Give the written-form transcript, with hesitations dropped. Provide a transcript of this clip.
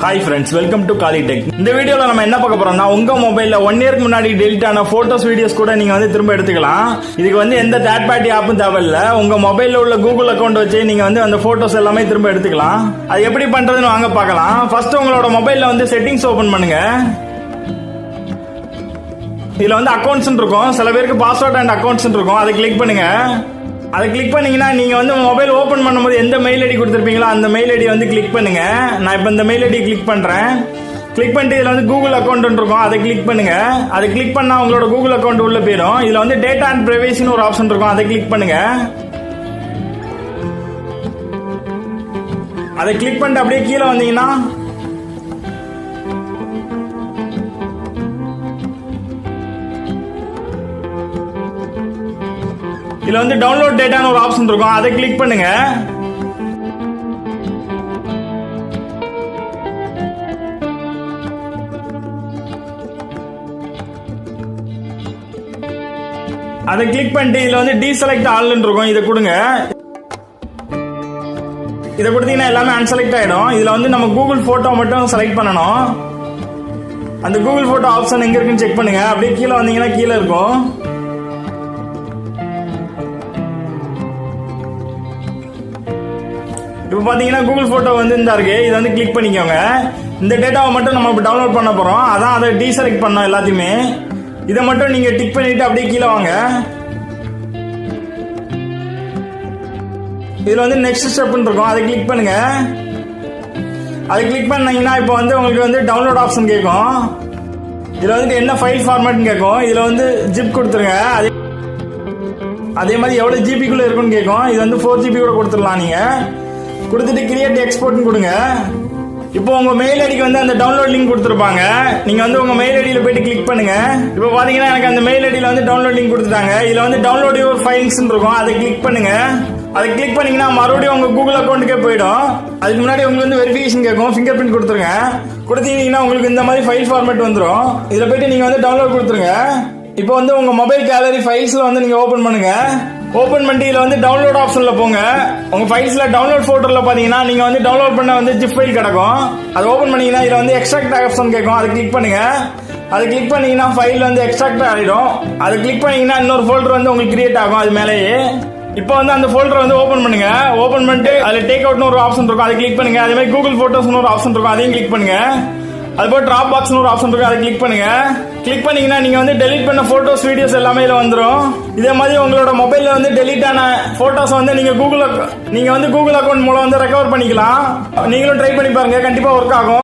Hi friends, welcome to காலிடெக். இந்த வீடியோல நம்ம என்ன பார்க்க போறோம்னா, உங்க மொபைல்ல 1 இயர்க்கு முன்னாடி டெலிட் ஆன போட்டோஸ் வீடியோஸ் கூட நீங்க திரும்ப எடுத்துக்கலாம். இதுக்கு எந்த தேர்ட் பார்ட்டி ஆப்பும் தேவையில்ல. உங்க மொபைல்ல உள்ள கூகுள் அக்கௌண்ட் வச்சு நீங்க அந்த போட்டோஸ் எல்லாமே திரும்ப எடுத்துக்கலாம். அது எப்படி பண்றதுன்னு வாங்க பார்க்கலாம். ஃபர்ஸ்ட் உங்களோட மொபைல்ல செட்டிங்ஸ் ஓபன் பண்ணுங்க. இதுல அக்கௌண்ட்ஸ் இருக்கும். சில பேருக்கு பாஸ்வேர்ட் அண்ட் அக்கௌண்ட்ஸ் இருக்கும். அதை கிளிக் பண்ணுங்க. அதை கிளிக் பண்ணீங்கன்னா நீங்க மொபைல் ஓபன் பண்ணும்போது எந்த மெயில் ஐடி கொடுத்திருப்பீங்களோ அந்த மெயில் ஐடி கிளிக் பண்ணுங்க. நான் இப்ப இந்த மெயில் ஐடி கிளிக் பண்றேன். கிளிக் பண்ணிட்டு இதுல கூகுள் அக்கௌண்ட் இருக்கும். அதை கிளிக் பண்ணுங்க. அதை கிளிக் பண்ணா உங்களோட கூகுள் அக்கௌண்ட் உள்ள போயிடும். இதுல டேட்டா அண்ட் பிரைவசின்னு ஒரு ஆப்ஷன் இருக்கும். அதை கிளிக் பண்ணுங்க. அதை கிளிக் பண்ணிட்டு அப்படியே கீழே வந்தீங்கன்னா இதுல டவுன்லோட் டேட்டான்னு ஒரு ஆப்ஷன் இருக்கும். அதை கிளிக் பண்ணுங்க. அதை கிளிக் பண்ணிட்டு இதுல டீசெலக்ட் ஆல் இருக்கும். இதை கொடுங்க. இதை கொடுத்தீங்கன்னா எல்லாமே அன்செலக்ட் ஆயிடும். இதுல நம்ம கூகுள் போட்டோ மட்டும் செலக்ட் பண்ணணும். அந்த கூகுள் போட்டோ ஆப்ஷன் எங்க இருக்குன்னு செக் பண்ணுங்க. அப்படியே கீழே வந்தீங்கன்னா கீழே இருக்கும். இப்ப பாத்தீங்கன்னா கூகுள் போட்டோ இந்த இருக்கு. இதை கிளிக் பண்ணிக்கோங்க. இந்த டேட்டாவை மட்டும் நம்ம டவுன்லோட் பண்ண போறோம். அதான் அதை டீசெலக்ட் பண்ணோம் எல்லாத்தையுமே. இதை மட்டும் நீங்க டிக் பண்ணிட்டு அப்படியே கீழே வாங்க. இதுல நெக்ஸ்ட் ஸ்டெப் இருக்கும். அதை கிளிக் பண்ணுங்க. அதை கிளிக் பண்ணீங்கன்னா இப்போ உங்களுக்கு டவுன்லோட் ஆப்ஷன் கேட்கும். இதுல என்ன ஃபைல் ஃபார்மேட் கேட்கும். இதுல ஜிப் கொடுத்துருங்க. அதே மாதிரி எவ்வளவு ஜிபிக்குள்ள இருக்குன்னு கேட்கும். இது 4GB கூட கொடுத்துடலாம். நீங்க கொடுத்துட்டு கிரியேட் எக்ஸ்போர்ட் கொடுங்க. இப்போ உங்க மெயில் ஐடிக்கு அந்த டவுன்லோட் லிங்க் கொடுத்துருப்பாங்க. நீங்க உங்க மெயில் ஐடியில போயிட்டு கிளிக் பண்ணுங்க. இப்போ பாத்தீங்கன்னா எனக்கு அந்த மெயில் ஐடியில டவுன்லோட் லிங்க் கொடுத்துட்டாங்க. இதுல டவுன்லோட் யுவர் ஃபைல்ஸ் இருக்கும். அதை கிளிக் பண்ணுங்க. அதை கிளிக் பண்ணீங்கன்னா மறுபடியும் உங்க கூகுள் அக்கௌண்ட்டுக்கே போயிடும். அதுக்கு முன்னாடி உங்களுக்கு வெரிஃபிகேஷன் கேட்கும். ஃபிங்கர் பிரிண்ட் கொடுத்துருங்க. கொடுத்தீங்கன்னா உங்களுக்கு இந்த மாதிரி ஃபைல் ஃபார்மேட் வந்துடும். இதுல போயிட்டு நீங்க டவுன்லோட் கொடுத்துருங்க. இப்போ உங்க மொபைல் கேலரி ஃபைல்ஸ்ல நீங்க ஓபன் பண்ணுங்க. ஓபன் பண்ணிட்டு இதுல டவுன்லோட் ஆப்ஷன்ல போங்க. உங்க ஃபைல்ஸ்ல டவுன்லோட் போல்டர்ல பாத்தீங்கன்னா நீங்க டவுன்லோட் பண்ண ஜிப் ஃபைல் கிடக்கும். அதை ஓபன் பண்ணீங்கன்னா இதுல எக்ஸ்ட்ராக்ட் ஆப்ஷன் கேட்கும். அதை கிளிக் பண்ணுங்க. அதை கிளிக் பண்ணீங்கன்னா ஃபைல் எக்ஸ்ட்ராக்ட் ஆயிடும். அதை கிளிக் பண்ணீங்கன்னா இன்னொரு ஃபோல்டர் உங்களுக்கு கிரியேட் ஆகும். அது மேலேயே இப்போ அந்த ஃபோல்டர் ஓபன் பண்ணுங்க. ஓபன் பண்ணிட்டு அதுல டேக் அவுட்னு ஒரு ஆப்ஷன் இருக்கும். அதை கிளிக் பண்ணுங்க. அதே மாதிரி கூகுள் போட்டோஸ்னு ஒரு ஆப்ஷன் இருக்கும். அதையும் கிளிக் பண்ணுங்க. அதுபோல் டிராப் பாக்ஸ்னு ஒரு ஆப்ஷன் இருக்கு. அதை கிளிக் பண்ணுங்க. கிளிக் பண்ணீங்கன்னா நீங்க டெலீட் பண்ண போட்டோஸ் வீடியோஸ் எல்லாமே இதுல வந்துரும். இதே மாதிரி உங்களோட மொபைல்ல டெலீட் ஆன போட்டோஸ் நீங்க கூகுள் அக்கௌண்ட் மூலம் ரெக்கவர் பண்ணிக்கலாம். நீங்களும் ட்ரை பண்ணி பாருங்க. கண்டிப்பா ஒர்க் ஆகும்.